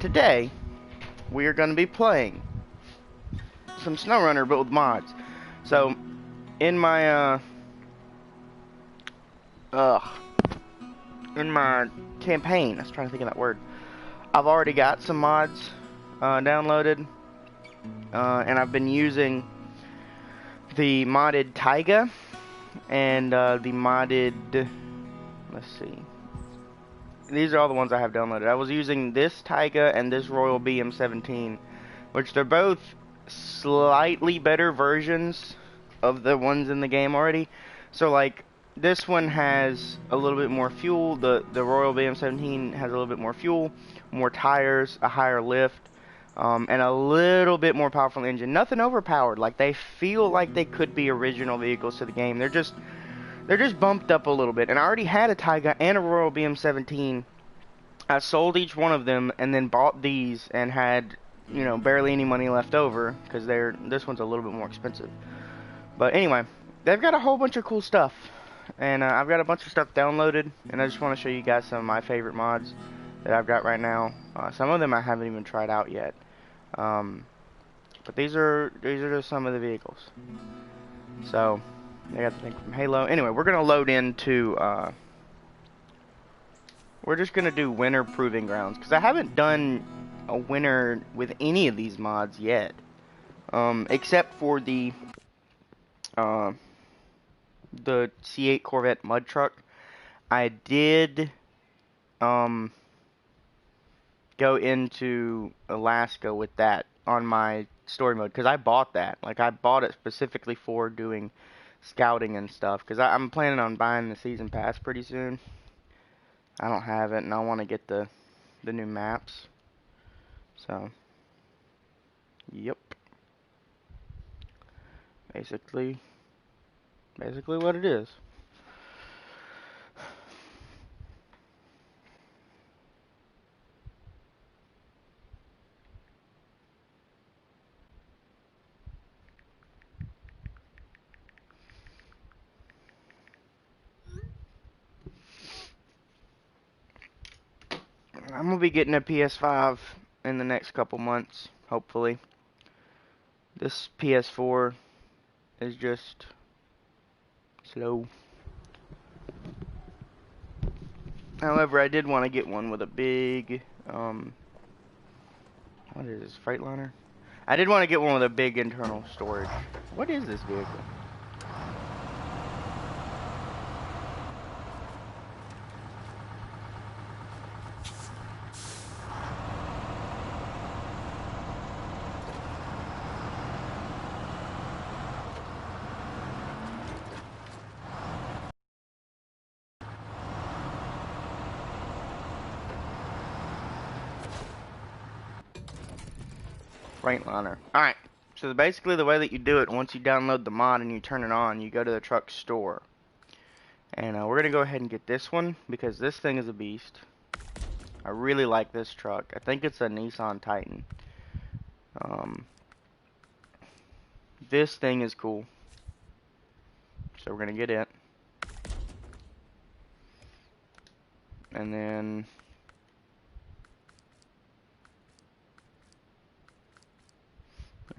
And today, we are going to be playing some SnowRunner, but with mods. So, in my, in my campaign, I was trying to think of that word, I've already got some mods, downloaded, and I've been using the modded Taiga, and, the modded, let's see, these are all the ones I have downloaded. I was using this Taiga and this Royal BM17, which they're both slightly better versions of the ones in the game already. So like this one has a little bit more fuel, the Royal BM17 has a little bit more fuel, more tires, a higher lift, and a little bit more powerful engine. Nothing overpowered. Like they feel like they could be original vehicles to the game. They're just bumped up a little bit. And I already had a Taiga and a Royal BM17. I sold each one of them and then bought these and had, you know, barely any money left over because this one's a little bit more expensive. But anyway, they've got a whole bunch of cool stuff, and I've got a bunch of stuff downloaded, and I just want to show you guys some of my favorite mods that I've got right now. Some of them I haven't even tried out yet, but these are just some of the vehicles. So I got the thing from Halo. Anyway, we're gonna load into. We're just gonna do winter proving grounds because I haven't done a winter with any of these mods yet, except for the C8 Corvette mud truck. I did go into Alaska with that on my story mode because I bought that. Like I bought it specifically for doing scouting and stuff because I'm planning on buying the season pass pretty soon. I don't have it, and I want to get the new maps. So, yep. Basically what it is. I'm gonna be getting a PS5 in the next couple months, hopefully. This PS4 is just slow. However, I did want to get one with a big, what is this, Freightliner? I did want to get one with a big internal storage. What is this vehicle? Freightliner. Alright, so basically the way that you do it, once you download the mod and you turn it on, you go to the truck store. And we're going to go ahead and get this one, because this thing is a beast. I really like this truck. I think it's a Nissan Titan. This thing is cool. So we're going to get it. And then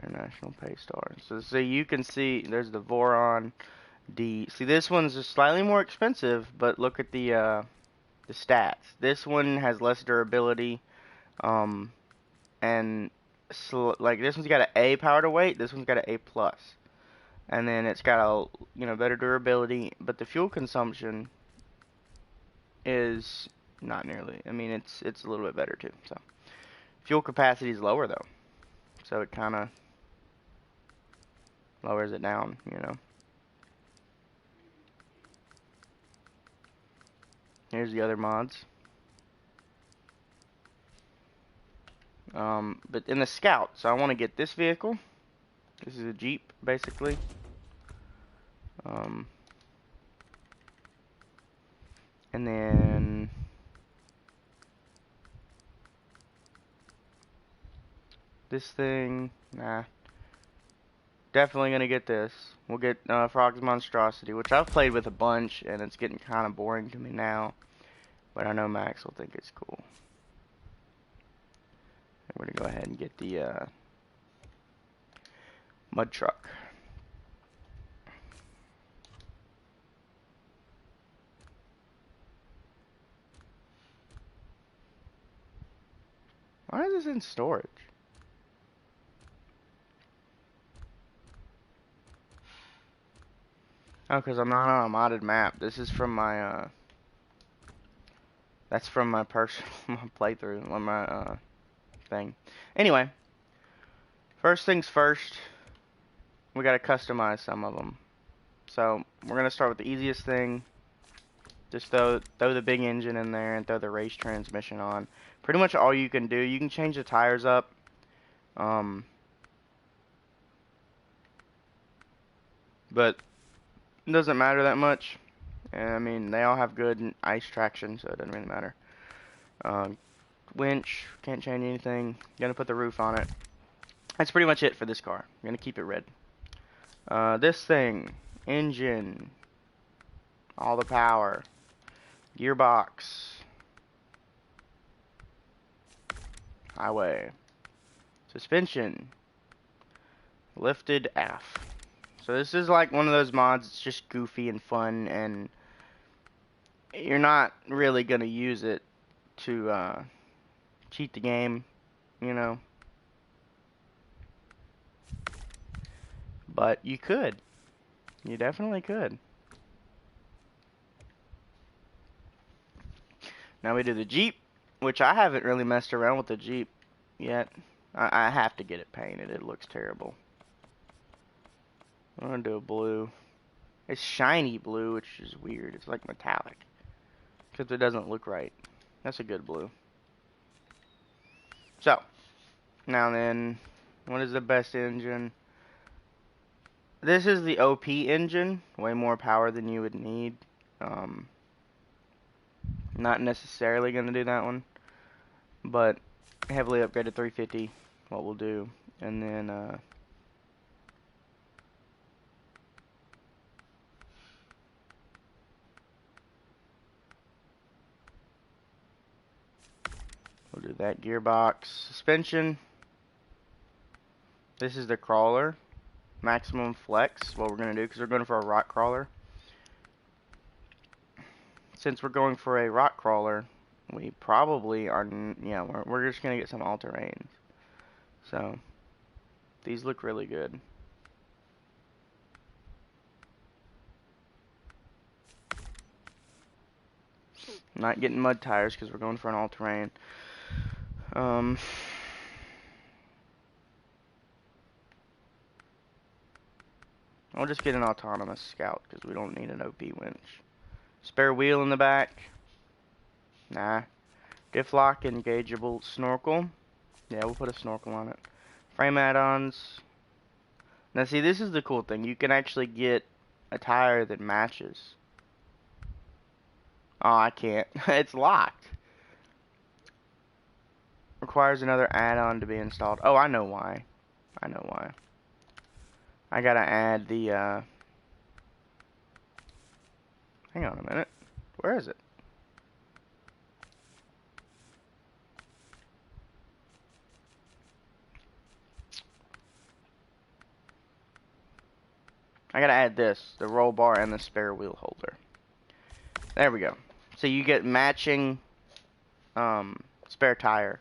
International Paystar. So you can see there's the Voron D. See, this one's just slightly more expensive, but look at the stats. This one has less durability, and like this one's got an A power to weight. This one's got an A plus, and then it's got a better durability, but the fuel consumption is not nearly. I mean, it's a little bit better too. So fuel capacity is lower though, so it kind of lowers it down, you know. Here's the other mods. But in the Scout, so I want to get this vehicle. This is a Jeep, basically. And then this thing, nah. Definitely gonna get this. We'll get Frog's Monstrosity, which I've played with a bunch, and it's getting kind of boring to me now. But I know Max will think it's cool. and get the mud truck. Why is this in storage? Oh, because I'm not on a modded map. This is from my, that's from my personal playthrough, on my, thing. Anyway, first things first, we gotta customize some of them. So, we're gonna start with the easiest thing. Just throw the big engine in there and throw the race transmission on. Pretty much all you can do. You can change the tires up. But it doesn't matter that much. And I mean, they all have good ice traction, so it doesn't really matter. Winch, can't change anything. Gonna put the roof on it. That's pretty much it for this car. I'm gonna keep it red. This thing, engine, all the power, gearbox, highway, suspension, lifted aft. So this is like one of those mods. It's just goofy and fun, and you're not really gonna use it to cheat the game, you know. But you could. You definitely could. Now we do the Jeep, which I haven't really messed around with the Jeep yet. I have to get it painted. It looks terrible. I'm gonna do a blue. It's shiny blue, which is weird. It's like metallic. Because it doesn't look right. That's a good blue. So, now then, what is the best engine? This is the OP engine. Way more power than you would need. Not necessarily going to do that one. But, heavily upgraded 350, what we'll do. And then, we'll do that gearbox. Suspension. This is the crawler. Maximum flex, what we're going to do, because we're going for a rock crawler. Since we're going for a rock crawler, we probably are, yeah, we're just going to get some all-terrains. So, these look really good. Not getting mud tires because we're going for an all-terrain. I'll just get an autonomous scout because we don't need an OP winch. Spare wheel in the back. Nah. Diff lock, engageable snorkel. Yeah, we'll put a snorkel on it. Frame add-ons. Now see, this is the cool thing. You can actually get a tire that matches. Oh, I can't. It's locked. Requires another add-on to be installed. Oh, I know why. I know why. I gotta add the, hang on a minute. Where is it? I gotta add this, the roll bar and the spare wheel holder. There we go. So you get matching spare tire,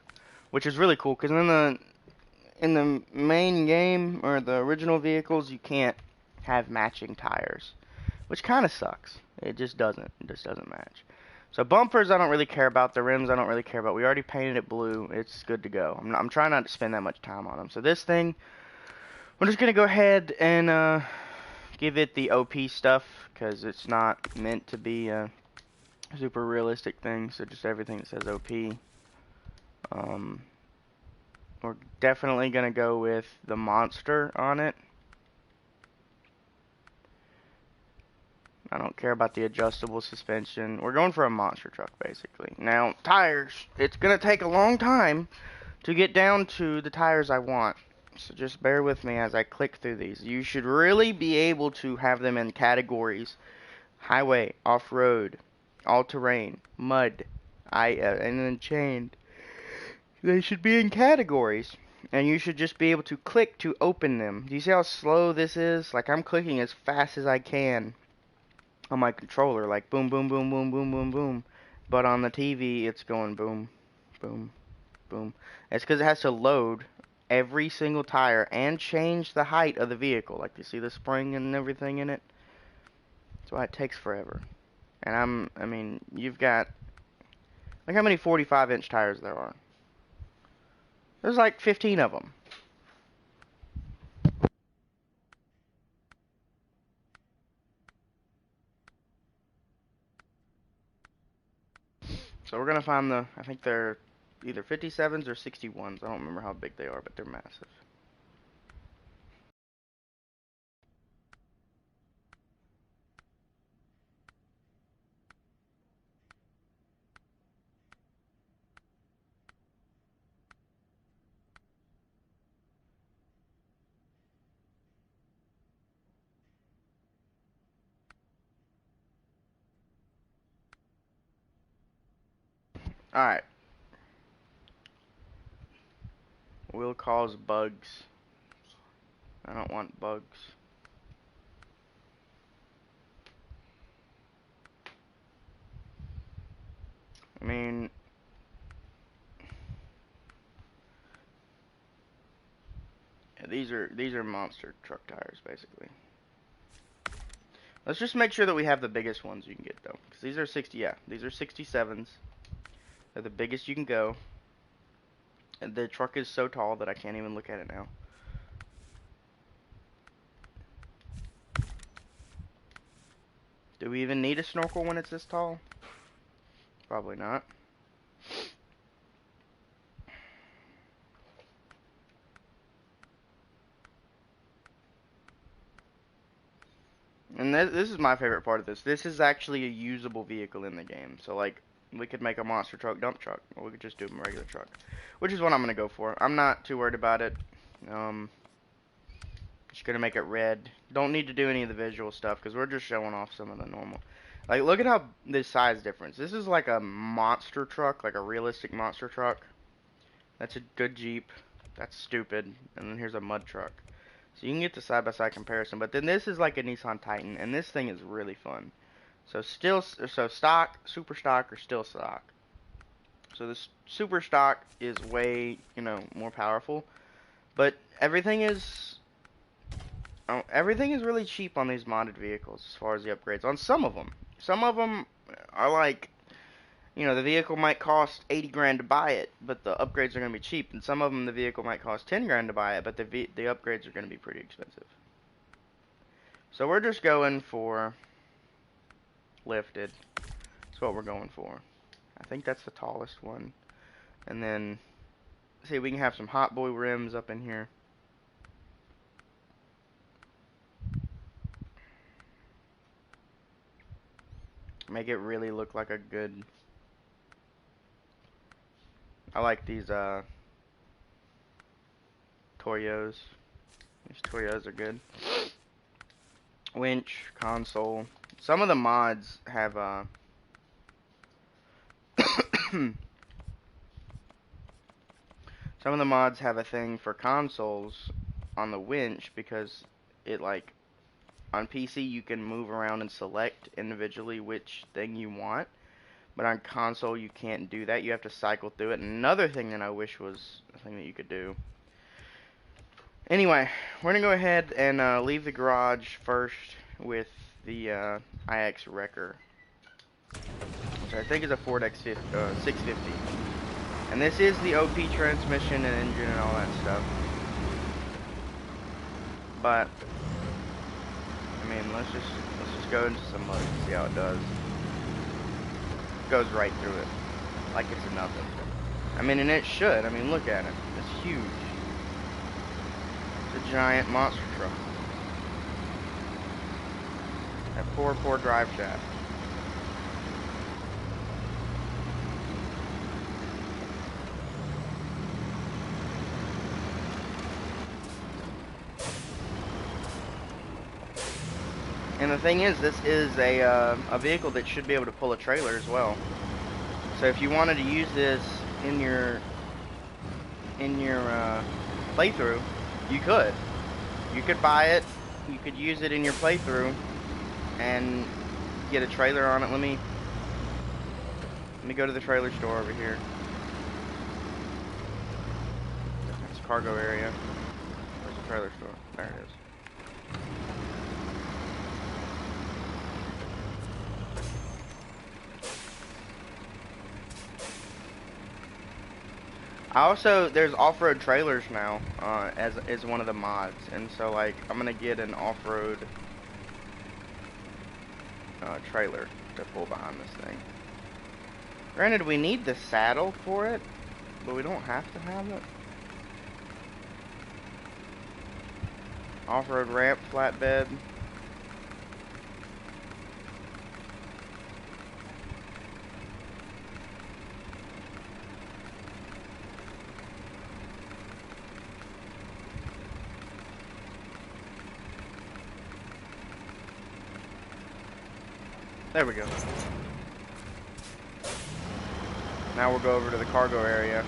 which is really cool because in the main game or the original vehicles you can't have matching tires, which kind of sucks. It just doesn't. It just doesn't match. So bumpers I don't really care about. The rims I don't really care about. We already painted it blue. It's good to go. I'm trying not to spend that much time on them. So this thing, we're just gonna go ahead and give it the OP stuff because it's not meant to be a super realistic thing. So just everything that says OP. We're definitely gonna go with the monster on it. I don't care about the adjustable suspension. We're going for a monster truck, basically. Now, tires. It's going to take a long time to get down to the tires I want. So just bear with me as I click through these. You should really be able to have them in categories. Highway, off-road, all-terrain, mud, and then chained. They should be in categories. And you should just be able to click to open them. Do you see how slow this is? Like, I'm clicking as fast as I can on my controller, like boom, boom, boom, boom, boom, boom, boom. But on the TV, it's going boom, boom, boom. It's because it has to load every single tire and change the height of the vehicle. Like, you see the spring and everything in it? That's why it takes forever. And I mean, you've got, like how many 45-inch tires there are? There's like 15 of them. So we're gonna find I think they're either 57s or 61s. I don't remember how big they are, but they're massive. Alright. Will cause bugs. I don't want bugs. I mean, yeah, these are monster truck tires, basically. Let's just make sure that we have the biggest ones you can get, though. Because these are 60, yeah, these are 67s. They're the biggest you can go. And the truck is so tall that I can't even look at it now. Do we even need a snorkel when it's this tall? Probably not. And this is my favorite part of this. This is actually a usable vehicle in the game. So, like, we could make a monster truck dump truck. Or we could just do a regular truck. Which is what I'm going to go for. I'm not too worried about it. Just going to make it red. Don't need to do any of the visual stuff. Because we're just showing off some of the normal. Like, look at how this size difference. This is like a monster truck. Like a realistic monster truck. That's a good Jeep. That's stupid. And then here's a mud truck. So you can get the side-by-side comparison, but then this is like a Nissan Titan, and this thing is really fun. So stock, super stock, or still stock. So this super stock is way, more powerful, but everything is really cheap on these modded vehicles as far as the upgrades. On some of them are like, the vehicle might cost 80 grand to buy it, but the upgrades are going to be cheap. And some of them, the vehicle might cost 10 grand to buy it, but the upgrades are going to be pretty expensive. So we're just going for lifted. That's what we're going for. I think that's the tallest one. And then, see, we can have some Hot Boy rims up in here. Make it really look like a good... I like these, Toyos. These Toyos are good. Winch, console. Some of the mods have, some of the mods have a thing for consoles on the winch because it, like, on PC you can move around and select individually which thing you want. But on console, you can't do that. You have to cycle through it. Another thing that I wish was a thing that you could do. Anyway, we're going to go ahead and leave the garage first with the IX Wrecker, which I think is a Ford 650. And this is the OP transmission and engine and all that stuff. But, I mean, let's just go into some mud and see how it does. Goes right through it like it's nothing. I mean, and it should. I mean, look at it. It's huge. It's a giant monster truck. That poor drive shaft. And the thing is, this is a vehicle that should be able to pull a trailer as well. So if you wanted to use this in your playthrough, you could. You could buy it, you could use it in your playthrough, and get a trailer on it. Let me go to the trailer store over here. That's cargo area. Where's the trailer store? There it is. There's off-road trailers now, as one of the mods, and so like I'm gonna get an off-road trailer to pull behind this thing. Granted, we need the saddle for it, but we don't have to have it. Off-road ramp, flatbed. There we go. Now we'll go over to the cargo area.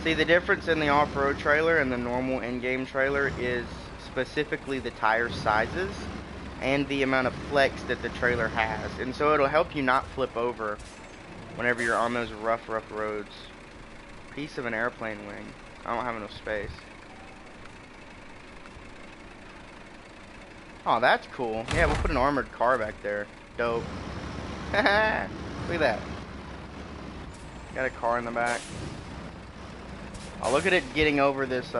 See, the difference in the off-road trailer and the normal in-game trailer is specifically the tire sizes and the amount of flex that the trailer has. And so it'll help you not flip over whenever you're on those rough roads. Piece of an airplane wing. I don't have enough space. Oh, that's cool. Yeah, we'll put an armored car back there. Dope. Look at that. Got a car in the back. I'll look at it getting over this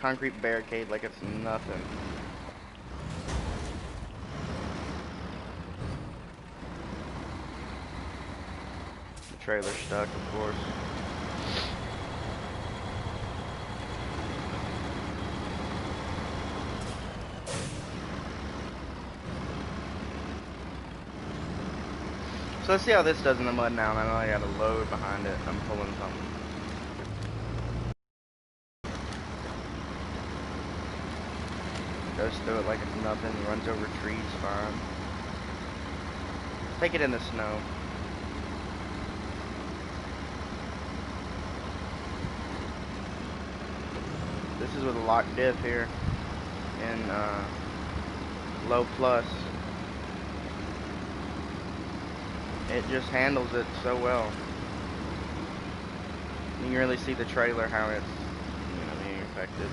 concrete barricade like it's nothing. The trailer's stuck, of course. So let's see how this does in the mud now. I know I got a load behind it. I'm pulling something. Goes through it like it's nothing. Runs over trees fine. Take it in the snow. This is with a locked diff here in low plus. It just handles it so well. You can really see the trailer, how it's, being affected.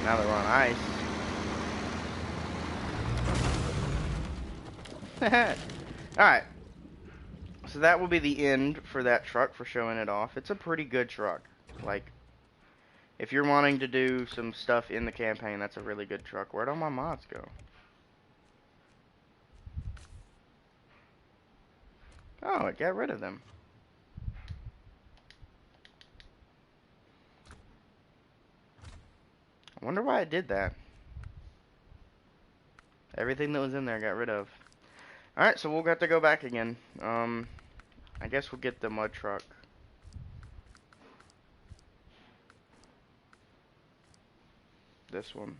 Now that we're on ice. Alright. So that will be the end for that truck, for showing it off. It's a pretty good truck. Like, if you're wanting to do some stuff in the campaign, that's a really good truck. Where'd all my mods go? Oh, it got rid of them. I wonder why it did that. Everything that was in there got rid of. Alright, so we'll have to go back again. I guess we'll get the mud truck. This one.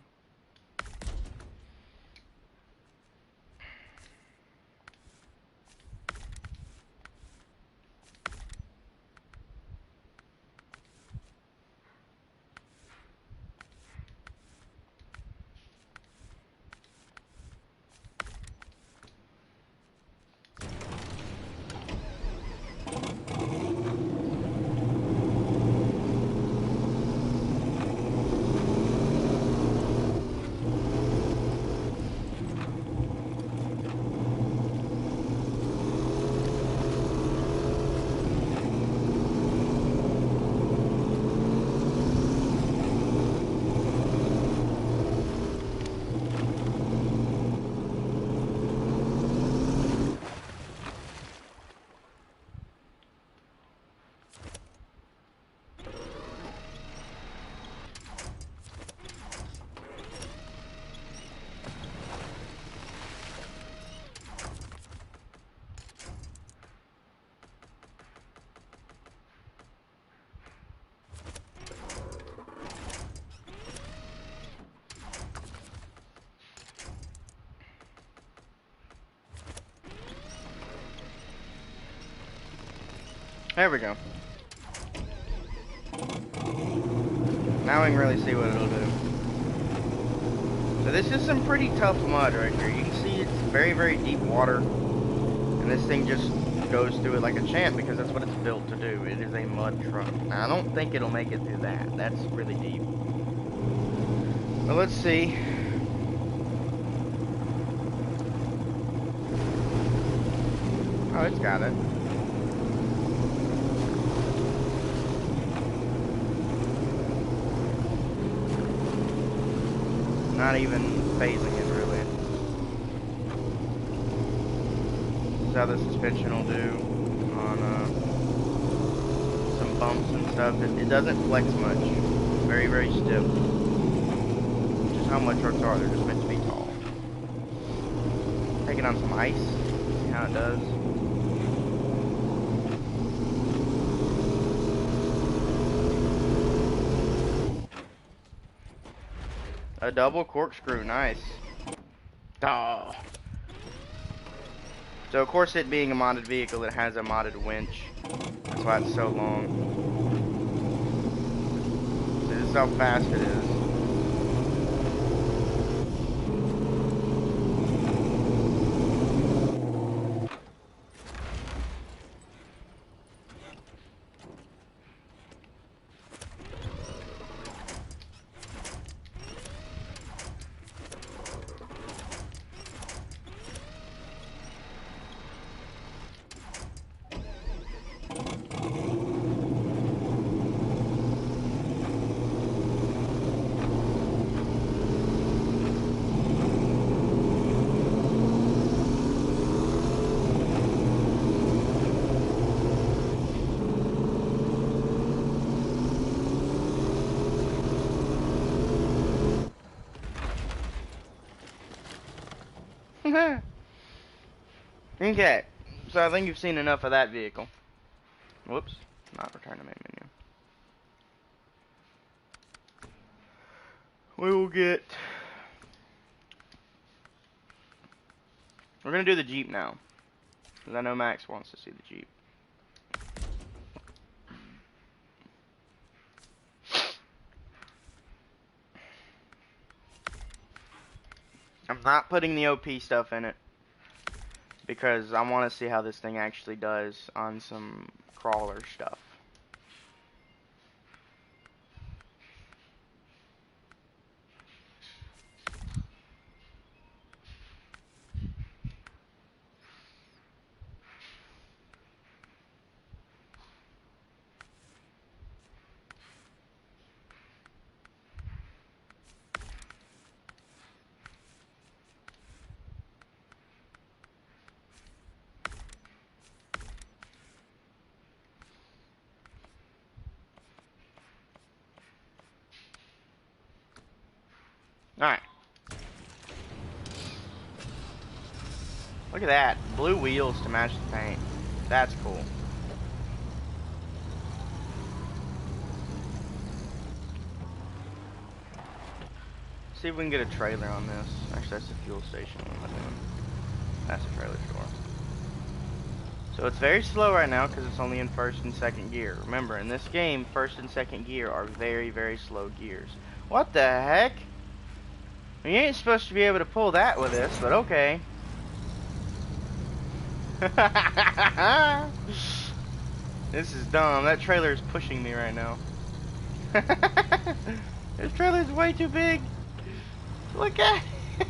There we go. Now we can really see what it'll do. So this is some pretty tough mud right here. You can see it's very, very deep water. And this thing just goes through it like a champ because that's what it's built to do. It is a mud truck. Now, I don't think it'll make it through that. That's really deep. But let's see. Oh, it's got it. Not even phasing it, really. This is how the suspension will do on some bumps and stuff. It doesn't flex much. Very, very stiff. Which is how mud trucks are. They're just meant to be tall. Take it on some ice. See how it does. A double corkscrew, nice. Oh. So of course, it being a modded vehicle, it has a modded winch. That's why it's so long. So this is how fast it is. Okay, so I think you've seen enough of that vehicle. Whoops, not return to main menu. We will get... We're gonna do the Jeep now, because I know Max wants to see the Jeep. I'm not putting the OP stuff in it, because I want to see how this thing actually does on some crawler stuff. Alright. Look at that. Blue wheels to match the paint. That's cool. See if we can get a trailer on this. Actually, that's the fuel station. What am I doing? That's the trailer store. So it's very slow right now because it's only in first and second gear. Remember, in this game, first and second gear are very, very slow gears. What the heck? You ain't supposed to be able to pull that with this, but okay. This is dumb. That trailer is pushing me right now. This trailer is way too big. Look at it.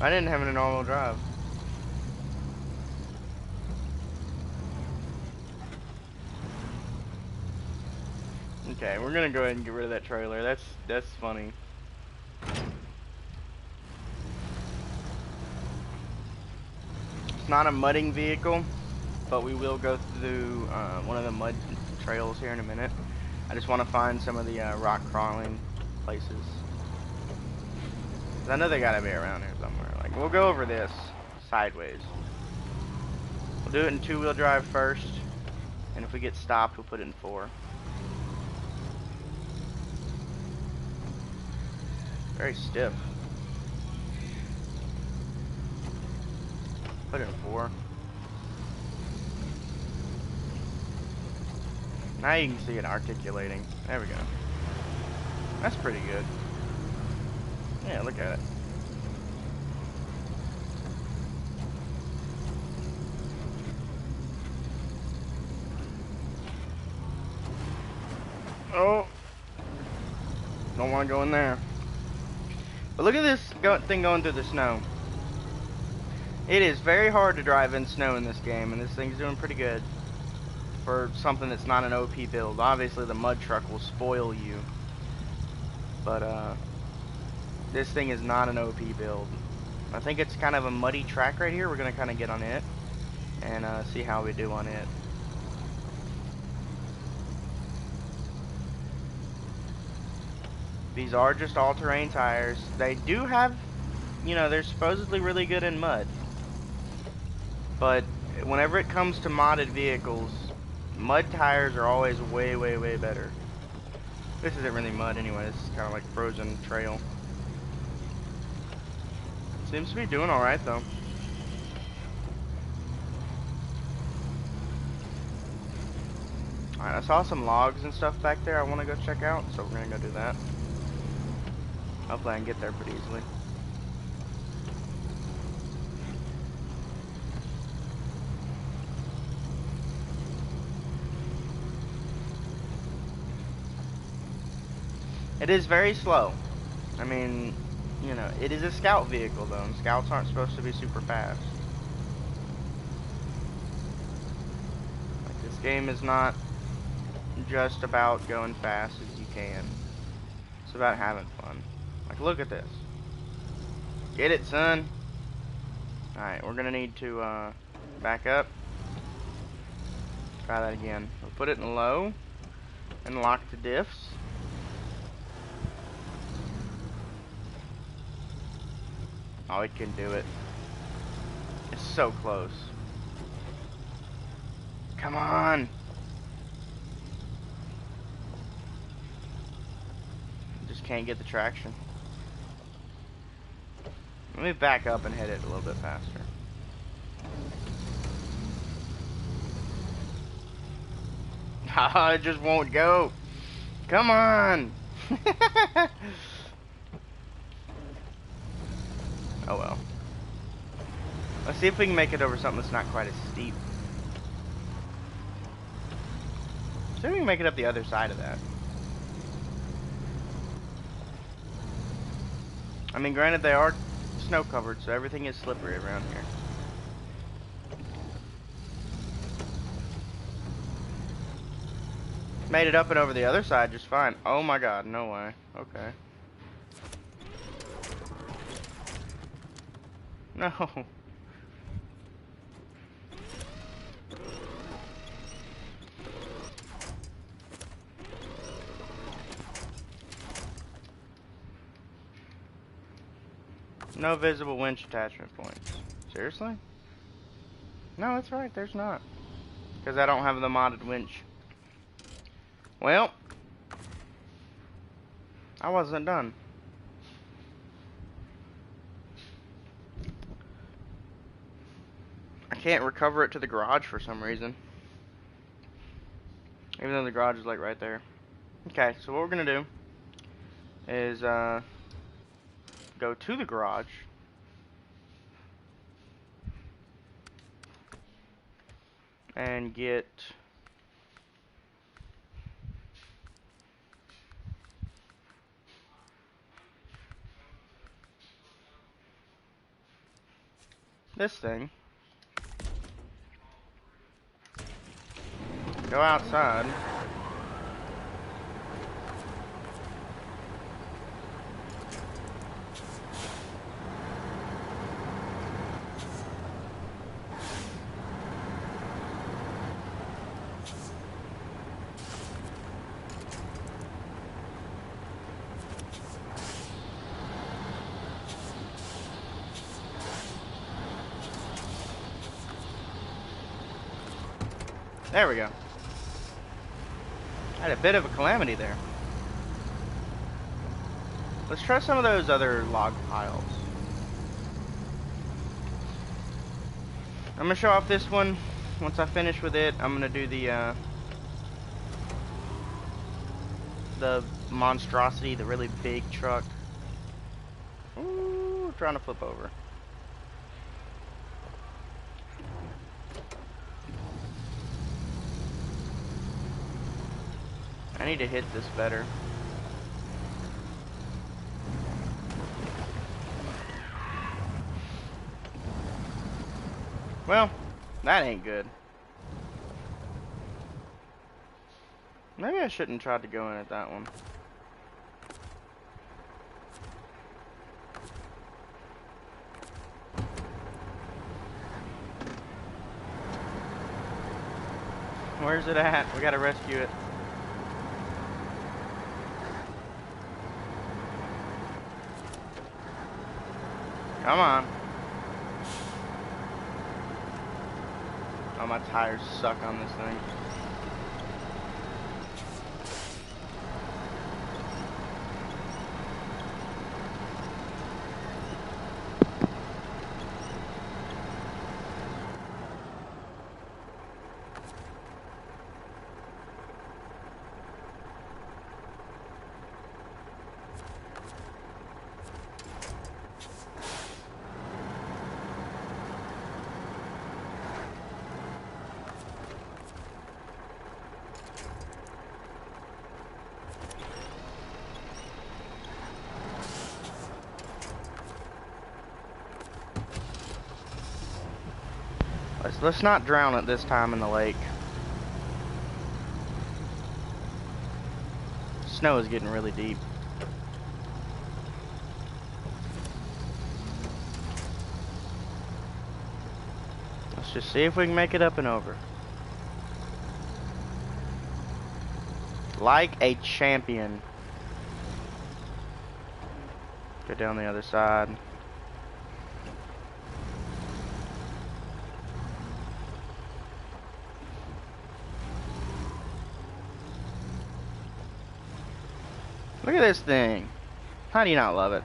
I didn't have it in all-wheel drive. Okay, we're gonna go ahead and get rid of that trailer. That's funny. It's not a mudding vehicle, but we will go through one of the mud trails here in a minute. I just want to find some of the rock crawling places. 'Cause I know they gotta be around here somewhere. Like, we'll go over this sideways. We'll do it in two-wheel drive first, and if we get stopped, we'll put it in four. Very stiff. Put it in four. Now you can see it articulating. There we go. That's pretty good. Yeah, look at it. Oh! Don't want to go in there. But look at this thing going through the snow. It is very hard to drive in snow in this game, and this thing's doing pretty good for something that's not an OP build. Obviously, the mud truck will spoil you, but this thing is not an OP build. I think it's kind of a muddy track right here. We're going to kind of get on it and see how we do on it. These are just all-terrain tires. They do have, you know, they're supposedly really good in mud. But whenever it comes to modded vehicles, mud tires are always way, way, way better. This isn't really mud anyway. This is kind of like frozen trail. Seems to be doing alright though. Alright, I saw some logs and stuff back there I want to go check out, so we're going to go do that. Hopefully I can get there pretty easily. It is very slow. I mean, you know, it is a scout vehicle though, and scouts aren't supposed to be super fast. Like, this game is not just about going fast as you can. It's about having fun. Like, look at this. Get it, son. Alright, we're gonna need to back up. Try that again. We'll put it in low and lock the diffs. Oh, it can do it. It's so close. Come on! Just can't get the traction. Let me back up and hit it a little bit faster. Haha, it just won't go. Come on! Oh well. Let's see if we can make it over something that's not quite as steep. See if we can make it up the other side of that. I mean, granted, they are snow covered, so everything is slippery around here. Made it up and over the other side just fine. Oh my god, no way. Okay. No. No visible winch attachment points. Seriously? No, that's right, there's not. Because I don't have the modded winch. Well, I wasn't done. I can't recover it to the garage for some reason. Even though the garage is like right there. Okay, so what we're gonna do is go to the garage. And get this thing. Go outside. There we go. Had a bit of a calamity there. Let's try some of those other log piles. I'm gonna show off this one. Once I finish with it, I'm gonna do the the Monstrosity, the really big truck. Ooh, trying to flip over. I need to hit this better. Well, that ain't good. Maybe I shouldn't try to go in at that one. Where's it at? We gotta rescue it. Come on. Oh, my tires suck on this thing. Let's not drown it this time in the lake. Snow is getting really deep. Let's just see if we can make it up and over. Like a champion. Go down the other side. Look at this thing. How do you not love it?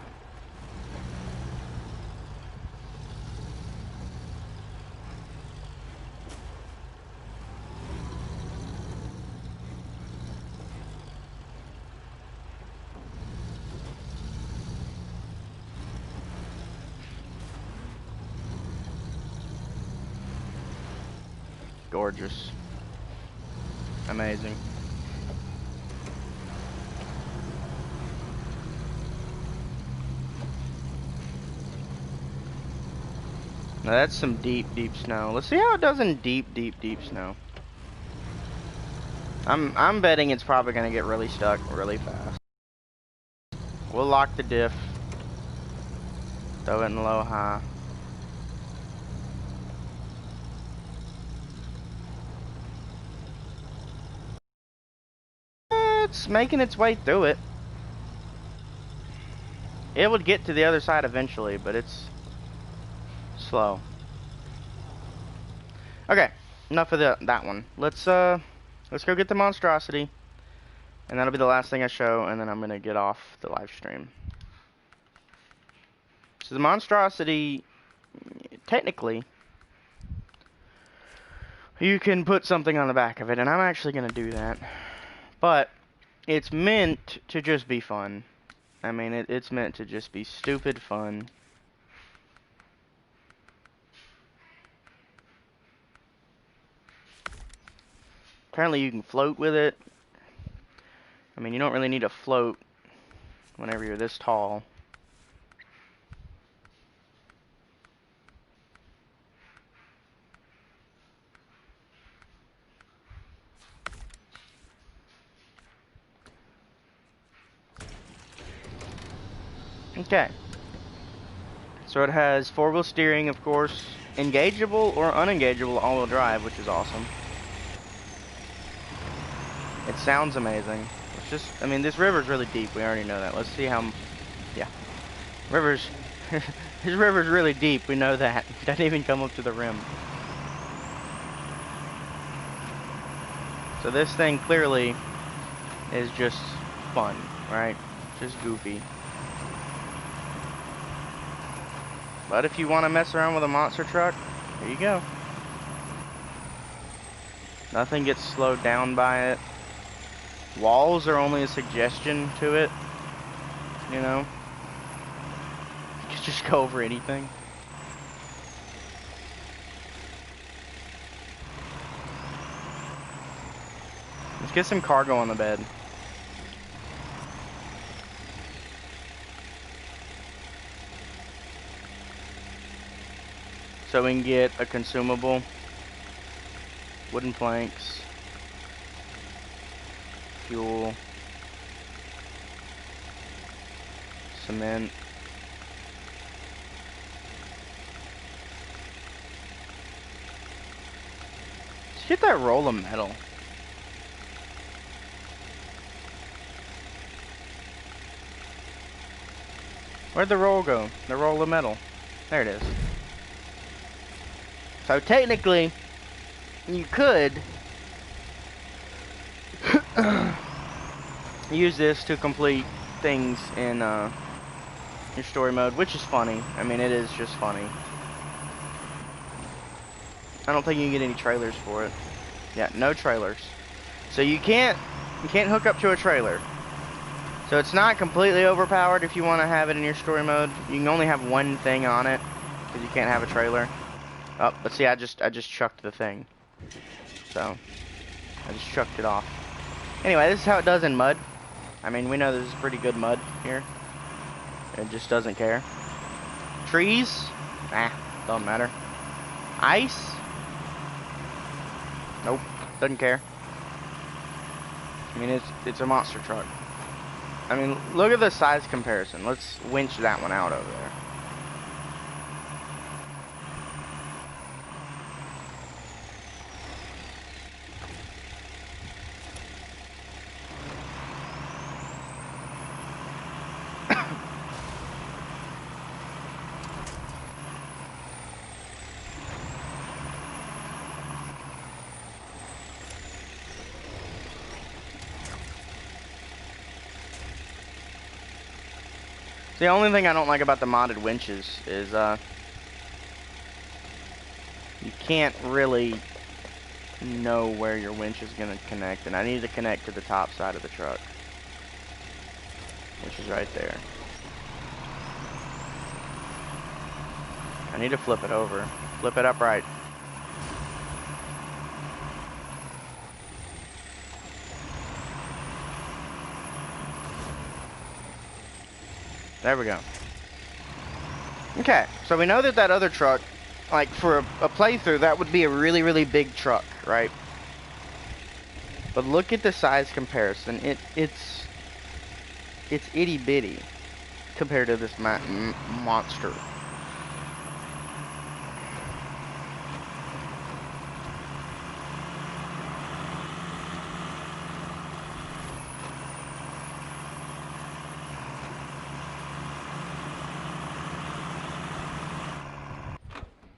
Gorgeous. Amazing. Now that's some deep, deep snow. Let's see how it does in deep, deep, deep snow. I'm betting it's probably gonna get really stuck really fast. We'll lock the diff. Throw it in low high. It's making its way through it. It would get to the other side eventually, but it's slow. Okay, enough of that one. Let's go get the Monstrosity, and that'll be the last thing I show, and then I'm gonna get off the live stream. So the Monstrosity, technically, you can put something on the back of it, and I'm actually gonna do that. But it's meant to just be fun. I mean, it's meant to just be stupid fun. Apparently you can float with it. I mean, you don't really need to float whenever you're this tall. Okay. So it has four-wheel steering, of course, engageable or unengageable all-wheel drive, which is awesome. It sounds amazing. It's just, I mean, this river's really deep. We already know that. Let's see how, yeah. This river's really deep. We know that. It doesn't even come up to the rim. So this thing clearly is just fun, right? Just goofy. But if you want to mess around with a monster truck, here you go. Nothing gets slowed down by it. walls are only a suggestion to it, you know? You could just go over anything. Let's get some cargo on the bed. So we can get a consumable. Wooden planks. Fuel. Cement. Let's get that roll of metal. Where'd the roll go? The roll of metal. There it is. So technically, you could use this to complete things in your story mode, which is funny. I mean, it is just funny. I don't think you can get any trailers for it. Yeah, no trailers. So you can't hook up to a trailer. So it's not completely overpowered if you want to have it in your story mode. You can only have one thing on it because you can't have a trailer. Oh, but see, I just chucked the thing. So I just chucked it off. Anyway, this is how it does in mud. I mean, we know this is pretty good mud here. It just doesn't care. Trees? Nah, don't matter. Ice? Nope, doesn't care. I mean, it's a monster truck. I mean, look at the size comparison. Let's winch that one out over there. The only thing I don't like about the modded winches is, you can't really know where your winch is going to connect, and I need to connect to the top side of the truck, which is right there. I need to flip it over. Flip it upright. There we go. Okay, so we know that that other truck, like for a playthrough, that would be a really, really big truck, right? But look at the size comparison. It's itty bitty compared to this monster.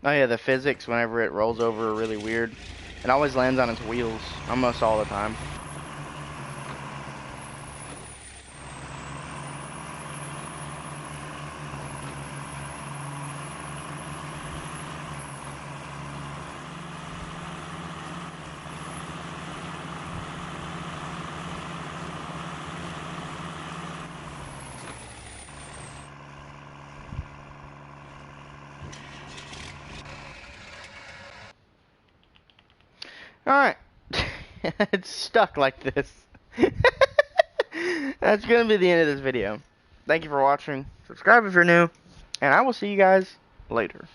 Oh yeah, the physics whenever it rolls over are really weird. It always lands on its wheels, almost all the time. Alright. It's stuck like this. That's gonna be the end of this video. Thank you for watching. Subscribe if you're new. And I will see you guys later.